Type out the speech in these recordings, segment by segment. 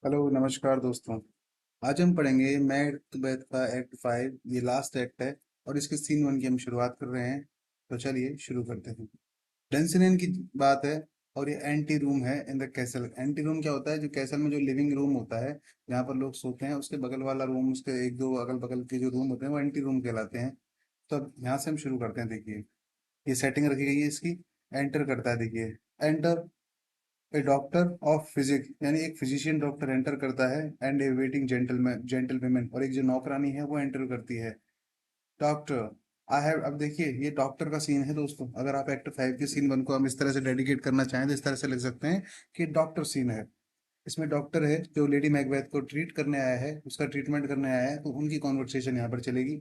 Hello नमस्कार दोस्तों। आज हम पढ़ेंगे मैकबेथ का एक्ट 5। ये लास्ट एक्ट है और इसके सीन 1 की हम शुरुआत कर रहे हैं। तो चलिए शुरू करते हैं। डेंसिनियन की बात है और ये एंटी रूम है in the castle. Anti room क्या होता है? जो कैसल में जो लिविंग रूम होता है जहाँ पर लोग सोते हैं, उसके बगल वाला रूम, उसके एक दो अगल बगल के जो रूम होते हैं वो एंटी रूम कहलाते हैं। तो अब यहाँ से हम शुरू करते हैं। देखिए, ये सेटिंग रखी गई है इसकी। एंटर करता है, देखिए। Enter a doctor of physics, यानी एक फिजिशियन डॉक्टर एंटर करता है, एंड ए वेटिंग जेंटलमैन, और एक जो नौकरानी है वो एंटर करती है। डॉक्टर आई हैव, अब देखिए ये डॉक्टर का सीन है दोस्तों। अगर आप एक्ट 5 के सीन 1 को हम इस तरह से डेडिकेट करना चाहें तो इस तरह से लिख सकते हैं कि डॉक्टर सीन है। इसमें डॉक्टर है जो लेडी मैकबेथ को ट्रीट करने आया है, उसका ट्रीटमेंट करने आया है, तो उनकी कॉन्वर्सेशन यहाँ पर चलेगी।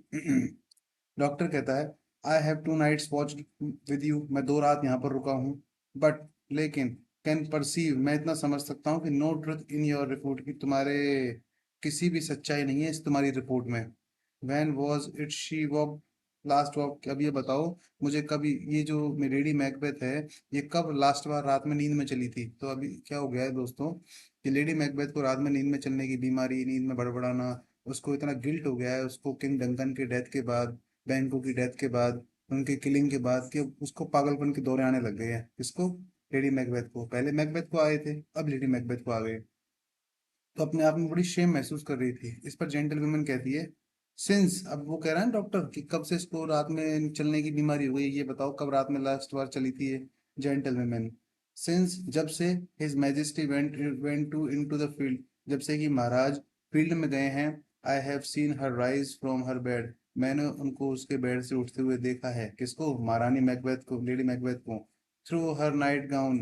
डॉक्टर कहता है, I have 2 nights watch with you, मैं 2 रात यहाँ पर रुका हूँ। बट, लेकिन, कैन परसीव, मैं इतना समझ सकता हूँ कि no truth in your report, की तुम्हारे किसी भी सच्चाई नहीं है इस तुम्हारी रिपोर्ट में। When was it she walk last walk, अब ये बताओ मुझे कभी ये जो लेडी मैकबेथ है ये कब लास्ट बार रात में नींद में चली थी? तो अभी क्या हो गया है दोस्तों कि लेडी मैकबेथ को रात में नींद में चलने की बीमारी, नींद में बड़बड़ाना, उसको इतना गिल्ट हो गया है उसको किंग डंकन के डेथ के बाद, बैंको की डेथ के बाद, उनके किलिंग के बाद, कि उसको पागलपन के दौरे आने लग गए हैं। किसको? लेडी मैकबेथ को। पहले मैकबेथ को आए थे, अब लेडी मैकबेथ को आ गए। तो अपने आप में बड़ी शेम महसूस कर रही थी। इस पर जेंटल वुमन कहती है, सिंस, अब वो कह रहा है डॉक्टर कि कब से इसको रात में चलने की बीमारी हो गई, ये बताओ कब रात में लास्ट बार चली थी ये? जेंटल वुमन, सिंस, जब से his majesty went to into the field, जब से कि महाराज फील्ड में गए हैं। I have seen her rise from her bed, मैंने उनको उसके बेड से उठते हुए देखा है। किसको? महारानी मैकबेथ को, लेडी मैकबेथ को। थ्रू हर नाइट गाउन,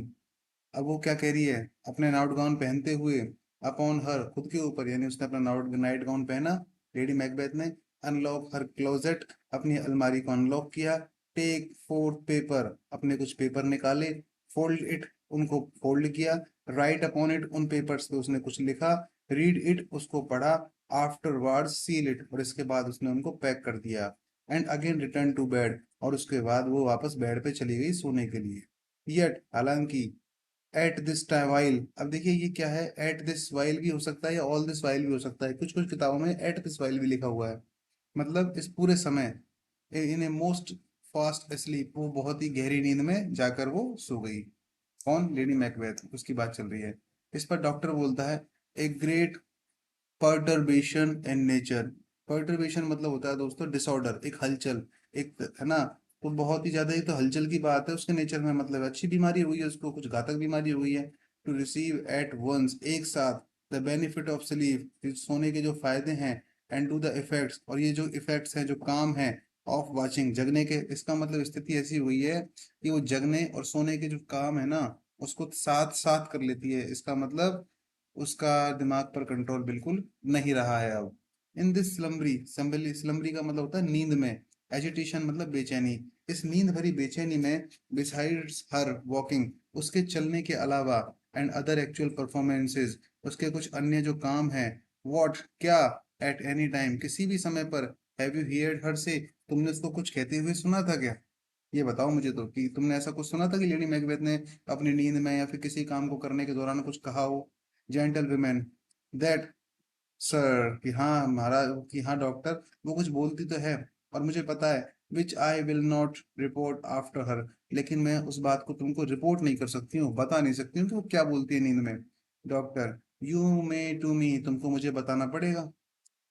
अब वो क्या कह रही है? अपने नाउट गाउन पहनते हुए, अपॉन हर, खुद के ऊपर, यानी उसने अपना नाइट गाउन पहना, लेडी मैकबेथ ने। अनलॉक हर क्लोजेट, अपनी अलमारी को अनलॉक किया। टेक फोर्थ पेपर, अपने कुछ पेपर निकाले। फोल्ड इट, उनको फोल्ड किया। राइट अपॉन इट, उन पेपर्स पे उसने कुछ लिखा। रीड इट, उसको पढ़ा। आफ्टरवर्ड सील इट, और इसके बाद उसने उनको पैक कर दिया। And again return to bed, और उसके बाद वो वापस बेड पे चली गई सोने के लिए। यट, हालांकि, एट दिस टाइम वाइल, अब देखिए ये क्या है? एट दिस वाइल भी हो सकता है या ऑल दिस वाइल भी हो सकता है। कुछ कुछ किताबों में एट दिस वाइल भी लिखा हुआ है। मतलब इस पूरे समय, इन ए मोस्ट फास्ट स्लीप, वो बहुत ही गहरी नींद में जाकर वो सो गई। कौन? लेडी मैकबेथ, उसकी बात चल रही है। इस पर डॉक्टर बोलता है, a great perturbation in nature. Perturbation मतलब होता है दोस्तों डिसऑर्डर, एक हलचल, एक, है ना? तो बहुत ही ज्यादा, ये तो हलचल की बात है उसके नेचर में, मतलब अच्छी बीमारी हुई है उसको, कुछ घातक बीमारी हुई है। टू रिसीव एट वंस, एक साथ, द बेनिफिट ऑफ स्लीप, सोने के जो फायदे हैं, एंड टू द इफेक्ट्स, और ये जो इफेक्ट्स हैं, जो काम है, ऑफ वाचिंग, जगने के। इसका मतलब स्थिति ऐसी हुई है कि वो जगने और सोने के जो काम है ना, उसको साथ साथ कर लेती है। इसका मतलब उसका दिमाग पर कंट्रोल बिल्कुल नहीं रहा है अब। इन दिस स्लम्बरी, स्लम्बरी का मतलब होता है नींद में। एजिटेशन मतलब बेचैनी। इस नींद भरी बेचैनी में, बिसाइड्स हर वॉकिंग, उसके चलने के अलावा, एंड अदर एक्चुअल परफॉर्मेंसेस, उसके कुछ अन्य जो काम है, व्हाट, क्या, एट एनी टाइम, किसी भी समय पर, हैव यू हियर्ड हर से, तुमने उसको कुछ कहते हुए सुना था क्या? ये बताओ मुझे तो, कि तुमने ऐसा कुछ सुना था कि लेडी मैकबेथ ने अपनी नींद में या फिर किसी काम को करने के दौरान कुछ कहा हो? जेंटल वुमेन, दैट, सर, कि हाँ महाराज, कि हाँ डॉक्टर, वो कुछ बोलती तो है और मुझे पता है। Which I will not report after her, लेकिन मैं उस बात को तुमको रिपोर्ट नहीं कर सकती हूँ, बता नहीं सकती हूँ कि वो क्या बोलती है नींद में। Doctor, you may to me, तुमको मुझे बताना पड़ेगा।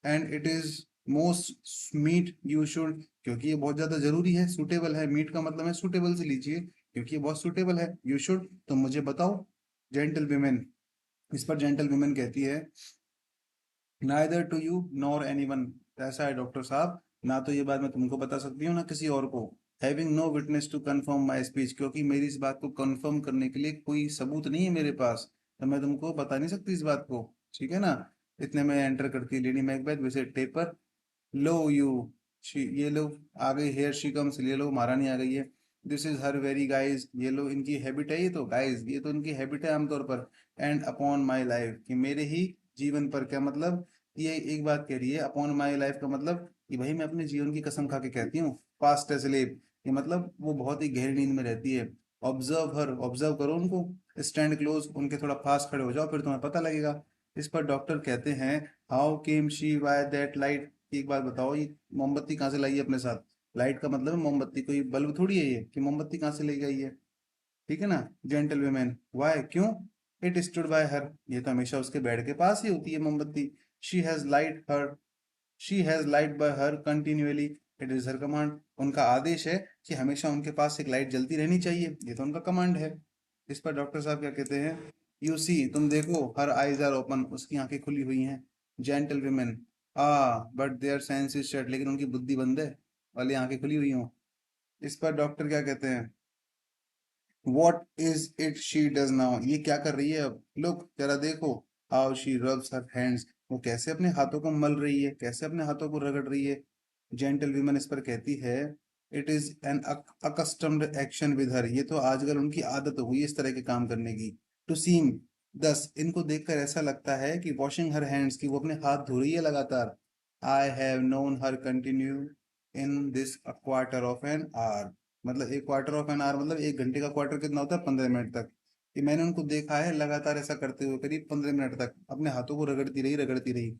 And it is most meet you should, क्योंकि ये बहुत ज्यादा जरूरी है, सूटेबल है। मीट का मतलब है सूटेबल से लीजिए, क्योंकि ये बहुत सूटेबल है। यू शुड, तुम मुझे बताओ। जेंटल विमेन, इस पर जेंटल विमेन कहती है, neither to you nor anyone, ऐसा है डॉक्टर साहब, ना तो ये बात मैं तुमको बता सकती हूँ ना किसी और को। Having no witness to confirm my speech, क्योंकि मेरी इस बात को कंफर्म करने के लिए कोई सबूत नहीं है मेरे पास, तो मैं तुमको बता नहीं सकती इस बात को। ठीक है ना? इतने में एंटर करती है लेडी मैकबेथ वैसे टेपर। लो यू, ये लो, आ गई, हेयर शी कम्स, ये लो महारानी आ गई है। This is her very guys, ये लो इनकी हैबिट है, ये तो गाइज, ये तो इनकी हैबिट है आमतौर पर। एंड अपॉन माई लाइफ, कि मेरे ही जीवन पर, क्या मतलब? ये एक बात कह रही है अपॉन माई लाइफ का मतलब कि भाई मैं अपने जीवन की कसम खा के कहती हूँ, फास्ट स्लीप, ये मतलब वो बहुत ही गहरी नींद में रहती है। ऑब्जर्व हर, ऑब्जर्व करो उनको। स्टैंड क्लोज, उनके थोड़ा पास खड़े हो जाओ, फिर तुम्हें पता लगेगा। इस पर डॉक्टर कहते हैं, how came she by that light. एक बात बताओ, ये मोमबत्ती कहाँ से लाई है अपने साथ? लाइट का मतलब है मोमबत्ती, कोई बल्ब थोड़ी है ये कि मोमबत्ती कहाँ से ले गई है। ठीक है ना। जेंटल वुमेन, वाई, क्यों? इट स्टूड बाय हर, ये तो हमेशा उसके बेड के पास ही होती है मोमबत्ती। She has light her, she has light by her continually, it is her command. उनका आदेश है कि हमेशा उनके पास एक लाइट जलती रहनी चाहिए, ये तो उनका कमांड है। इस पर डॉक्टर साहब क्या कहते हैं, यू सी, तुम देखो, हर आईज आर ओपन, उसकी आंखें खुली हुई हैं। Gentle women, ah but their sense is shut, लेकिन उनकी बुद्धि बंद है, वाली आंखें खुली हुई हों। इस पर डॉक्टर क्या कहते हैं, what is it she does now, ये क्या कर रही है अब, लुक जरा देखो, how she rubs her hands, वो कैसे अपने हाथों को मल रही है, कैसे अपने हाथों को रगड़ रही है। जेंटल वीमन इस पर कहती है, it is an accustomed action with her, ये तो आजकल उनकी आदत हो गई है इस तरह के काम करने की। टू सीम, दस, इनको देखकर ऐसा लगता है कि वॉशिंग हर हैंड्स, की वो अपने हाथ धो रही है लगातार। आई have known her continue in this a quarter of an hour, मतलब एक क्वार्टर ऑफ एन आवर मतलब एक घंटे का क्वार्टर कितना होता है, 15 मिनट तक। कि मैंने उनको देखा है लगातार ऐसा करते हुए करीब 15 मिनट तक अपने हाथों को रगड़ती रही।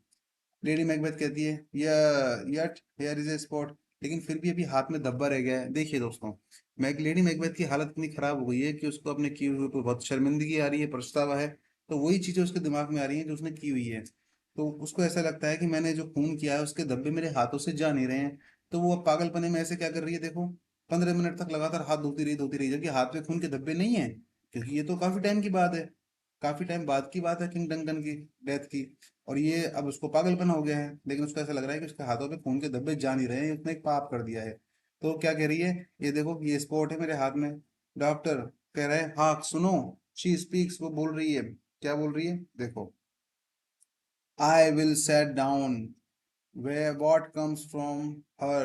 लेडी मैकबेथ कहती है, या yet here is a spot, लेकिन फिर भी अभी हाथ में धब्बा रह गया है। देखिए दोस्तों, मैक लेडी मैकबेथ की हालत इतनी खराब हो गई है कि उसको अपने किए हुए पर बहुत शर्मिंदगी आ रही है, पछतावा है। तो वही चीजें उसके दिमाग में आ रही हैं जो उसने की हुई है। तो उसको ऐसा लगता है कि मैंने जो खून किया है उसके धब्बे मेरे हाथों से जा नहीं रहे हैं। तो वो अब पागलपने में ऐसे क्या कर रही है, देखो, 15 मिनट तक लगातार हाथ धोती रही, जबकि हाथ में खून के धब्बे नहीं है, क्योंकि ये तो काफी टाइम की बात है, काफी टाइम बाद की बात है किंग डंकन की डेथ की। और ये अब उसको पागलपना हो गया है, लेकिन उसको ऐसा लग रहा है कि उसके हाथों पे खून के धब्बे जा नहीं रहे हैं, उसने एक पाप कर दिया है। तो क्या कह रही है, ये देखो ये स्पॉट है मेरे हाथ में। डॉक्टर कह रहे हैं, हाँ सुनो, शी स्पीक्स, वो बोल रही है, क्या बोल रही है, देखो, I will set down where what comes from her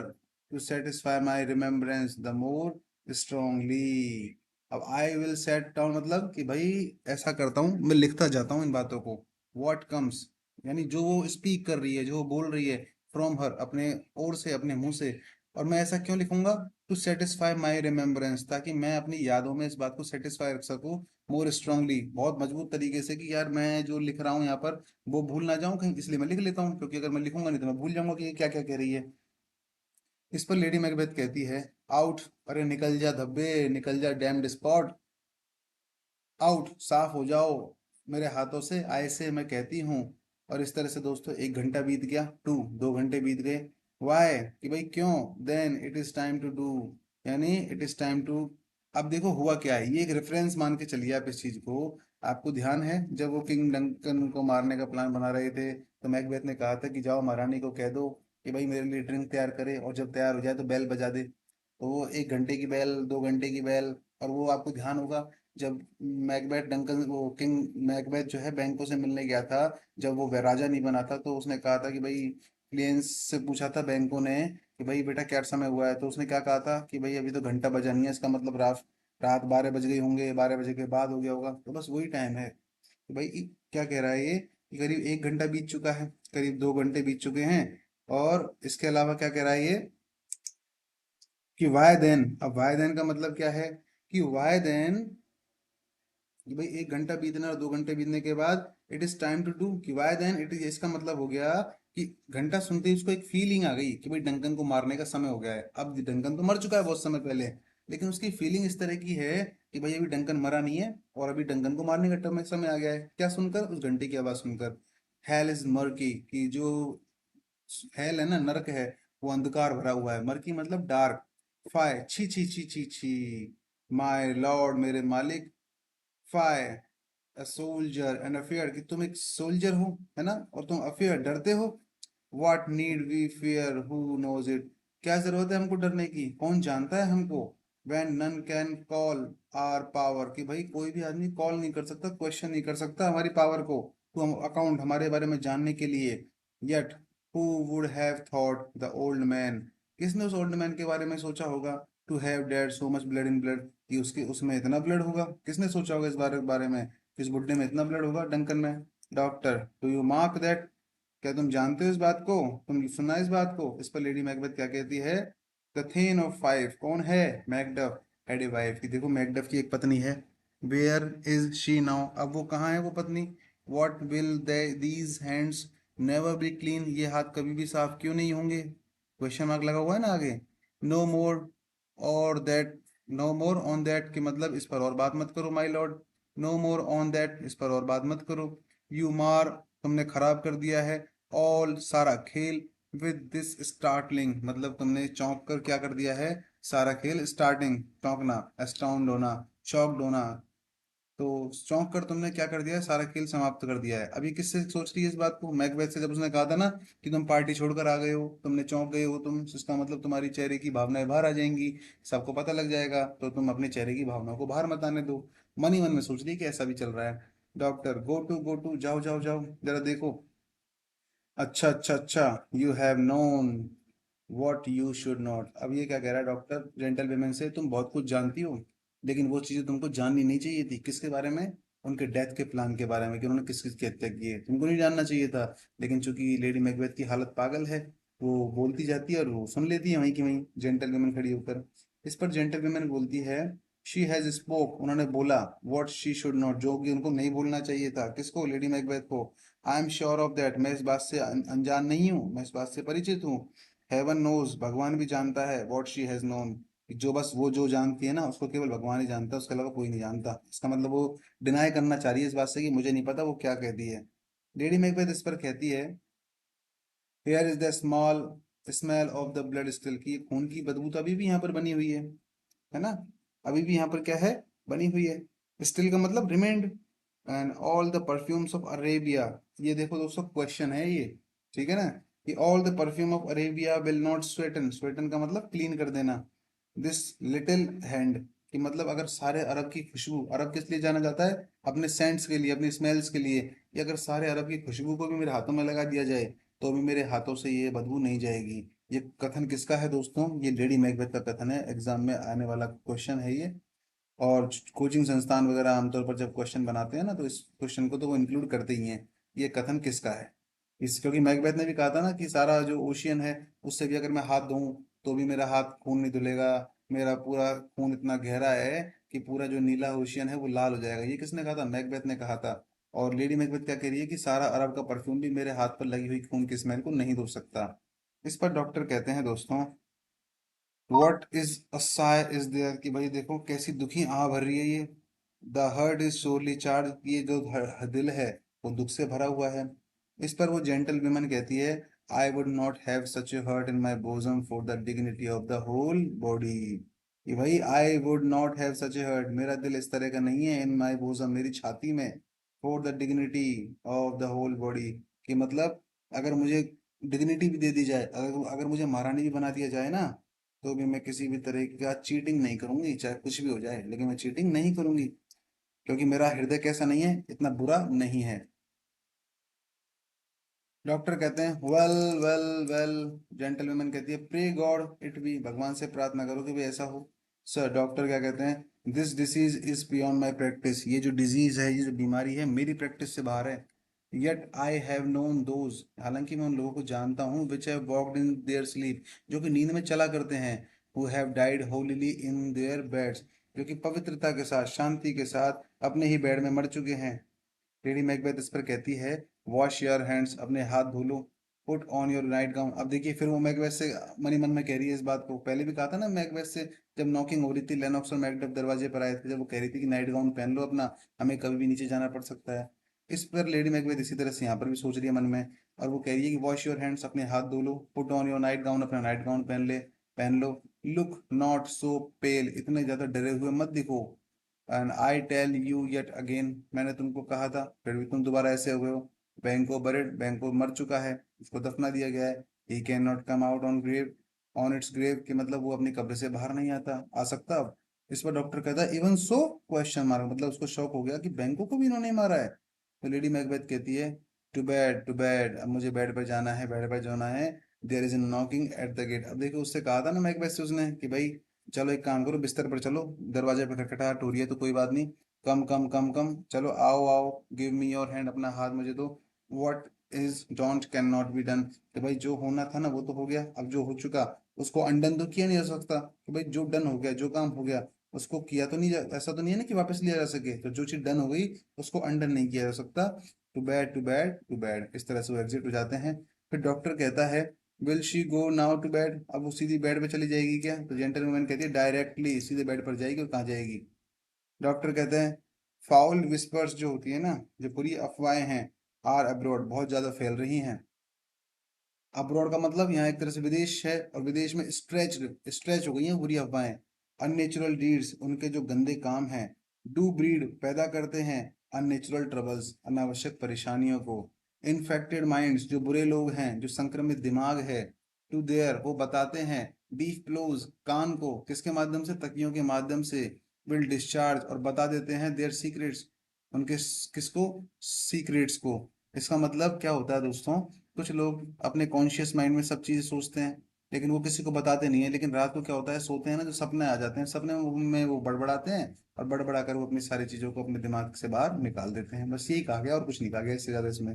to satisfy my remembrance the more strongly। अब I will set down मतलब कि भाई ऐसा करता हूँ, मैं लिखता जाता हूँ इन बातों को। what comes यानी जो वो स्पीक कर रही है, जो वो बोल रही है, फ्रॉम हर, अपने ओर से, अपने मुंह से। और मैं ऐसा क्यों लिखूंगा, टू सेटिस्फाई माई रिमेम्बरेंस, ताकि मैं अपनी यादों में इस बात को सेटिस्फाई रख सकूं मोर स्ट्रांगली, बहुत मजबूत तरीके से, कि यार मैं जो लिख रहा हूँ यहाँ पर वो भूल ना जाऊं कहीं, इसलिए मैं लिख लेता हूँ, क्योंकि अगर मैं लिखूंगा नहीं तो मैं भूल जाऊंगा कि ये क्या क्या कह रही है। इस पर लेडी मैकबेथ कहती है, आउट, अरे निकल जा धब्बे, निकल जा डैम्ड स्पॉट, आउट, साफ हो जाओ मेरे हाथों से, ऐसे मैं कहती हूँ। और इस तरह से दोस्तों 1 घंटा बीत गया, 2 घंटे बीत गए। वाई, कि भाई क्यों, then it is time to do, यानी इट इज टाइम टू। अब देखो हुआ क्या है, ये एक रेफरेंस मान के चलिए आप इस चीज को। आपको ध्यान है जब वो किंग डंकन को मारने का प्लान बना रहे थे, तो मैकबेथ ने कहा था कि जाओ महारानी को कह दो कि भाई मेरे लिए ड्रिंक तैयार करे, और जब तैयार हो जाए तो बेल बजा दे। तो वो 1 घंटे की बेल, 2 घंटे की बेल, और वो आपको ध्यान होगा जब मैकबेथ डंकन, वो किंग मैकबेथ जो है बैंकों से मिलने गया था, जब वो राजा नहीं बना था, तो उसने कहा था कि भाई, क्लियंस से पूछा था बैंकों ने कि भाई बेटा क्या समय हुआ है, तो उसने क्या कहा था कि भाई अभी तो घंटा बजा नहीं है, इसका मतलब रात रात 12 बज गई होंगे, 12 बजे के बाद हो गया होगा, तो बस वही टाइम है। तो भाई क्या कह रहा है ये, कि करीब 1 घंटा बीत चुका है, करीब 2 घंटे बीत चुके हैं। और इसके अलावा क्या कह रहा है ये, कि वाई देन, अब वाई देन का मतलब क्या है, कि वाई देन, कि भाई 1 घंटा बीतने और 2 घंटे बीतने के बाद it is time to do, कि वाई देन इट इज, इसका मतलब हो गया कि घंटा सुनते ही उसको एक फीलिंग आ गई कि भाई डंकन को मारने का समय हो गया है। अब डंकन तो मर चुका है बहुत समय पहले, लेकिन उसकी फीलिंग इस तरह की है कि भाई अभी डंकन मरा नहीं है, और अभी डंकन को मारने का समय आ गया है। क्या सुनकर, उस घंटे की आवाज सुनकर। हेल इज मर्की, कि जो हेल है ना, नरक है, वो अंधकार भरा हुआ है, मर्की मतलब डार्क। फाय, छी छी छी छी छी, माय लॉर्ड, मेरे मालिक, फाय, अ सोल्जर एंड अफेयर, कि तुम एक सोल्जर हो, है ना, और तुम अफेयर, डरते हो। What need we fear, who knows it, क्या जरूरत है हमको डरने की, कौन जानता है हमको। When none can call our power, कि भाई कोई भी आदमी कॉल नहीं कर सकता, क्वेश्चन नहीं कर सकता हमारी पावर को, तो हम अकाउंट हमारे बारे में जानने के लिए। Yet who would have thought the old man, किसने उस ओल्ड मैन के बारे में सोचा होगा, to have dead so much blood in blood, कि उसके उसमें इतना ब्लड होगा, किसने सोचा होगा इस बारे में, इस बुड्ढे में इतना ब्लड होगा, डंकन में। Doctor, do you mark that, क्या तुम जानते हो इस बात को, तुम सुना इस बात को। इस पर लेडी मैकबेथ क्या कहती है, द थीन ऑफ फाइव, कौन है, मैकडफ, हैड ए वाइफ, कि देखो मैकडफ की एक पत्नी है। वेयर इज शी नाउ, अब वो कहाँ है वो पत्नी, what will they these hands never be clean, ये हाथ कभी भी साफ क्यों नहीं होंगे, क्वेश्चन मार्क लगा हुआ है ना आगे। नो मोर और that, no more on that कि मतलब इस पर और बात मत करो my lord, no more on that इस पर और बात मत करो, यू मार तुमने खराब कर दिया है, ऑल सारा खेल, विद दिस स्टार्टलिंग मतलब तुमने चौंक कर क्या कर दिया है, सारा खेल, स्टार्टिंग चौंकना, एस्टाउंड होना, शॉक्ड होना, तो चौंक कर तुमने क्या कर दिया है, सारा खेल समाप्त कर दिया है। अभी किससे सोच रही है इस बात को, मैकबेथ से, जब उसने कहा था ना कि तुम पार्टी छोड़कर आ गए हो, तुमने चौंक गए हो तुम, इसका मतलब तुम्हारी चेहरे की भावनाएं बाहर आ जाएंगी, सबको पता लग जाएगा, तो तुम अपने चेहरे की भावनाओं को बाहर मत आने दो। मन ही मन में सोच रही है कि ऐसा भी चल रहा है। डॉक्टर, गो टू जाओ जाओ जाओ जरा देखो। अच्छा अच्छा अच्छा, you have known what you should not, अब ये क्या कह रहा है डॉक्टर जेंटल वेमेन से, तुम बहुत कुछ जानती हो लेकिन वो चीज़ें तुमको जाननी नहीं चाहिए थी, किसके बारे में, उनके डेथ के प्लान के बारे में, कि उन्होंने किस किस की हत्या की है, तुमको नहीं जानना चाहिए था। लेकिन चूंकि लेडी मैकबेथ की हालत पागल है, वो बोलती जाती है और वो सुन लेती है वहीं की वहीं, जेंटल वेमेन खड़ी होकर। इस पर जेंटल वेमेन बोलती है, शी हैज स्पोक, उन्होंने बोला, वॉट शी शुड नॉट, जो कि उनको नहीं बोलना चाहिए था, किसको, लेडी मैकबेथ को। I am sure of that, मैं इस बात से अनजान नहीं हूँ, मैं इस बात से परिचित हूँ। हेवन नोज, भगवान भी जानता है, वॉट शी हैज नोन, जो बस वो जो जानती है ना उसको केवल भगवान ही जानता है, उसके अलावा कोई नहीं जानता। इसका मतलब वो डिनाई करना चाह रही है इस बात से कि मुझे नहीं पता वो क्या कहती है। लेडी मैकबेथ इस पर कहती है, here is the small smell of the blood still, की खून की बदबू तो अभी भी यहाँ पर बनी हुई है ना, अभी भी यहाँ पर क्या है, बनी हुई है। स्टिल का मतलब remained, and all the perfumes of Arabia, ये देखो दोस्तों क्वेश्चन है ये, ठीक है ना, कि all the perfume of Arabia will not sweeten, sweeten का मतलब क्लीन कर देना, दिस लिटिल हैंड, कि मतलब अगर सारे अरब की खुशबू, अरब किस लिए जाना जाता है, अपने सेंट्स के लिए, अपनी स्मेल्स के लिए, कि अगर सारे अरब की खुशबू को भी मेरे हाथों में लगा दिया जाए तो भी मेरे हाथों से ये बदबू नहीं जाएगी। ये कथन किसका है दोस्तों, ये लेडी मैकबेथ का कथन है, एग्जाम में आने वाला क्वेश्चन है ये। और कोचिंग संस्थान वगैरह आमतौर पर जब क्वेश्चन बनाते हैं ना तो इस क्वेश्चन को तो वो इंक्लूड करते ही हैं, ये कथन किसका है। इस क्योंकि मैकबेथ ने भी कहा था ना कि सारा जो ओशियन है उससे भी अगर मैं हाथ धोऊं तो भी मेरा हाथ खून नहीं धुलेगा, मेरा पूरा खून इतना गहरा है कि पूरा जो नीला ओशियन है वो लाल हो जाएगा, ये किसने कहा था, मैकबेथ ने कहा था। और लेडी मैकबेथ क्या कह रही है कि सारा अरब का परफ्यूम भी मेरे हाथ पर लगी हुई खून की स्मेल को नहीं धो सकता। इस पर डॉक्टर कहते हैं दोस्तों, what is a sigh is there, कि भाई देखो कैसी दुखी आह भर रही है ये, the hurt is sorely charge, ये जो दिल है वो दुख से भरा हुआ है। इस पर वो जेंटल विमन कहती है, I would not have such a heart in my bosom for the dignity of the whole body, कि भाई I would not have such a heart, मेरा दिल इस तरह का नहीं है, इन माई बोजम मेरी छाती में, for the dignity of the whole body, कि मतलब अगर मुझे डिग्निटी भी दे दी जाए, अगर अगर मुझे महारानी भी बना दिया जाए ना, तो भी मैं किसी भी तरह का चीटिंग नहीं करूंगी, चाहे कुछ भी हो जाए, लेकिन मैं चीटिंग नहीं करूंगी क्योंकि मेरा हृदय कैसा नहीं है, इतना बुरा नहीं है। डॉक्टर कहते हैं, वेल वेल वेल, जेंटलमैन कहती है, प्रे गॉड इट बी, भगवान से प्रार्थना करो कि भी ऐसा हो। सर डॉक्टर क्या कहते हैं, this disease is beyond my practice, ये जो डिजीज है, ये जो बीमारी है मेरी प्रैक्टिस से बाहर है। Yet I have known those, हालांकि मैं उन लोगों को जानता हूँ, which have walked in their sleep, जो कि नींद में चला करते हैं, who have died holily in their beds, जो कि पवित्रता के साथ, शांति के साथ अपने ही बेड में मर चुके हैं। लेडी मैकबेथ इस पर कहती है, वॉश योर हैंड्स, अपने हाथ धो लो, put on your nightgown, अब देखिए फिर वो मैकबेथ से मनी मन में कह रही है इस बात को, पहले भी कहा था ना मैकबेथ से, जब नॉकिंग हो रही थी, लेनॉक्स और मैकडफ दरवाजे पर आए थे, जब वो कह रही थी कि नाइट गाउन पहन लो अपना, हमें कभी भी नीचे जाना पड़ सकता है। इस पर लेडी मैकबेथ इसी तरह से यहाँ पर भी सोच रही है मन में, और वो कह रही है कि वॉश योर हैंड्स, अपने हाथ धो लो, put on your nightgown, अपना नाइट गाउन पहन लो, लुक नॉट सो पेल, इतने ज्यादा डरे हुए मत दिखो, and I tell you yet again, मैंने तुमको कहा था फिर भी तुम दोबारा ऐसे हुए हो। बैंको बरेड, बैंको मर चुका है, उसको दफना दिया गया है। He can not come out on grave, on its grave, कि मतलब वो अपनी कब्र से बाहर नहीं आ सकता अब। इस पर डॉक्टर कहता है, इवन सो, क्वेश्चन मार्क, मतलब उसको शौक हो गया कि बैंको को भी इन्होंने ही मारा है। तो लेडी मैकबेथ कहती है, टू बेड टू बेड, अब मुझे बेड पर जाना है, बेड पर जाना है, there is knocking at the gate, अब देखो उससे कहा था ना मैकबेथ से उसने कि भाई चलो एक काम करो, बिस्तर पर चलो, दरवाजे पे खटखटाहट हो रही है तो कोई बात नहीं, कम कम कम कम, चलो आओ आओ, गिव मी योर हैंड, अपना हाथ मुझे दो, what is don't can not be done, कि भाई जो होना था ना वो तो हो गया, अब जो हो चुका उसको अनडन तो किया नहीं जा सकता, कि भाई जो डन हो गया, जो काम हो गया उसको किया तो नहीं ऐसा तो नहीं है ना कि वापस लिया जा सके, तो जो चीज डन हो गई उसको अनडन नहीं किया जा सकता। To bed to bed to bed, इस तरह से वो एग्जिट हो जाते हैं। फिर डॉक्टर कहता है will she go now to bed, अब वो सीधी बेड पे चली जाएगी क्या? तो जेंटलमैन कहती है डायरेक्टली सीधे बेड पर जाएगी। और कहाँ जाएगी? डॉक्टर कहते हैं फाउल विस्पर्स जो होती है ना, जो बुरी अफवाहें हैं, आर अब्रॉड, बहुत ज्यादा फैल रही हैं। अब्रॉड का मतलब यहाँ एक तरह से विदेश है, और विदेश में स्ट्रेच हो गई हैं बुरी अफवाहें। अननेचुरल डीड्स, उनके जो गंदे काम हैं। डू ब्रीड, पैदा करते हैं अननेचुरल ट्रबल्स, अनावश्यक परेशानियों को। इन्फेक्टेड माइंड्स, जो बुरे लोग हैं, जो संक्रमित दिमाग है। टू देयर, वो बताते हैं। डीप क्लोज, कान को किसके माध्यम से? तकियों के माध्यम से। विल डिस्चार्ज, और बता देते हैं देयर सीक्रेट्स, उनके किसको? सीक्रेट्स को। इसका मतलब क्या होता है दोस्तों? कुछ लोग अपने कॉन्शियस माइंड में सब चीजें सोचते हैं, लेकिन वो किसी को बताते नहीं है। लेकिन रात को क्या होता है, सोते हैं ना, जो सपने आ जाते हैं, सपने में वो बड़बड़ाते हैं, और बड़बड़ा कर वो अपनी सारी चीजों को अपने दिमाग से बाहर निकाल देते हैं। बस यही कहा गया और कुछ नहीं कहा गया इससे ज्यादा इसमें।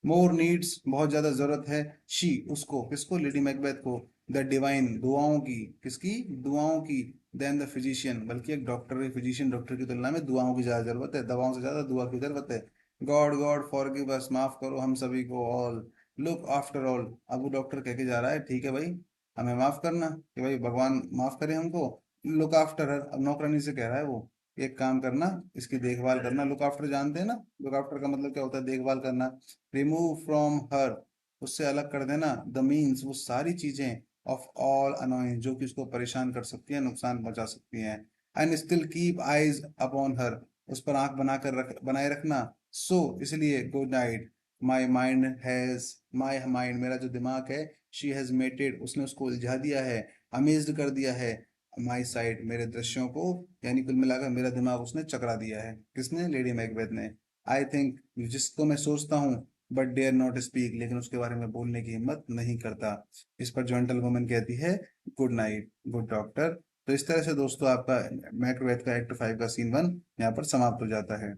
मोर नीड्स, बहुत ज्यादा जरूरत है। शी, उसको, किसको? लेडी मैकबेथ को। द डिवाइन, दुआओं की, किसकी? दुआओं की। देन द फिजिशियन, बल्कि एक डॉक्टर, फिजिशियन डॉक्टर की तुलना में दुआओं की ज्यादा जरूरत है, दवाओं से ज्यादा दुआ की जरूरत है। गॉड गॉड फॉरगिव अस, माफ करो हम सभी को। ऑल, लुक आफ्टर ऑल, अब वो डॉक्टर कह के जा रहा है ठीक है भाई, हमें माफ करना, कि भाई भगवान माफ करे हमको। लुक आफ्टर हर, अब नौकरानी से कह रहा है वो, एक काम करना, इसकी देखभाल करना। लुक आफ्टर जानते हैं ना? लुक आफ्टर का मतलब क्या होता है? देखभाल करना। रिमूव फ्रॉम हर, उससे अलग कर देना। द मीन्स, वो सारी चीजें। ऑफ ऑल अनोइंग, जो कि उसको परेशान कर सकती हैं, नुकसान पहुंचा सकती हैं। And still keep eyes upon her, उस पर आंख बनाए रखना। सो इसलिए good night. My mind has, my mind, मेरा जो दिमाग है। शी हैज मेटेड, उसने उसको उलझा दिया है। अमेज्ड कर दिया है। माई साइड, मेरे दृश्यों को, यानी कुल मिलाकर मेरा दिमाग उसने चकरा दिया है। किसने? लेडी मैकबेथ ने। आई थिंक, जिसको मैं सोचता हूँ, बट डेयर नॉट स्पीक, लेकिन उसके बारे में बोलने की हिम्मत नहीं करता। इस पर जेंटल वुमन कहती है गुड नाइट गुड डॉक्टर। तो इस तरह से दोस्तों आपका मैकबेथ का एक्ट 5 का सीन 1 यहाँ पर समाप्त हो जाता है।